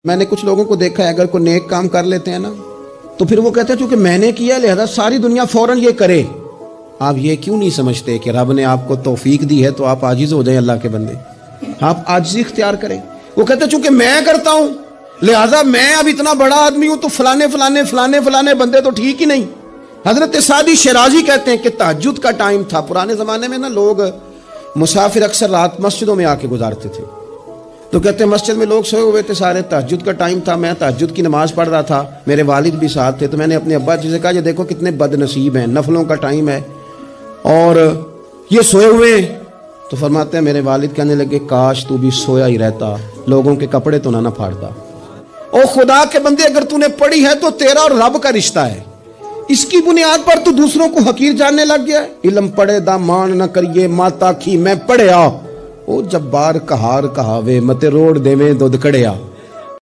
میں نے کچھ لوگوں کو دیکھا ہے اگر کوئی نیک کام کر لیتے ہیں نا تو پھر وہ کہتے ہیں چونکہ میں نے کیا لہذا ساری دنیا فوراً یہ کرے۔ آپ یہ کیوں نہیں سمجھتے کہ رب نے آپ کو توفیق دی ہے تو آپ عاجز ہو جائیں اللہ کے بندے، آپ عاجزی اختیار کریں۔ وہ کہتے ہیں چونکہ میں کرتا ہوں لہذا میں اب اتنا بڑا آدمی ہوں تو فلانے بندے تو ٹھیک ہی نہیں۔ حضرت سعدی شیرازی کہتے ہیں کہ تہجد کا ٹائم تھا، پرانے زمانے میں نا لوگ مسافر اکثر رات مسجدوں میں آ کے گزارتے تھے، تو کہتے ہیں مسجد میں لوگ سوئے ہوئے تھے سارے، تہجد کا ٹائم تھا، میں تہجد کی نماز پڑھ رہا تھا، میرے والد بھی ساتھ تھے، تو میں نے اپنے ابا جی سے کہا یہ دیکھو کتنے بد نصیب ہیں، نفلوں کا ٹائم ہے اور یہ سوئے ہوئے ہیں۔ تو فرماتے ہیں میرے والد کہنے لگے کاش تو بھی سویا ہی رہتا، لوگوں کے کپڑے تو نہ پھاڑتا۔ او خدا کے بندے اگر تو نے پڑھی ہے تو تیرا اور رب کا رشتہ ہے، اس کی بنیاد پر تو دوسروں کو حقیر جاننے لگ گیا ہے۔ علم پڑھے دا مان نہ کریے ماتا کھی میں پڑھیا، او جبار کہار کہاوے متے روڑ دے میں دودھ کڑیا۔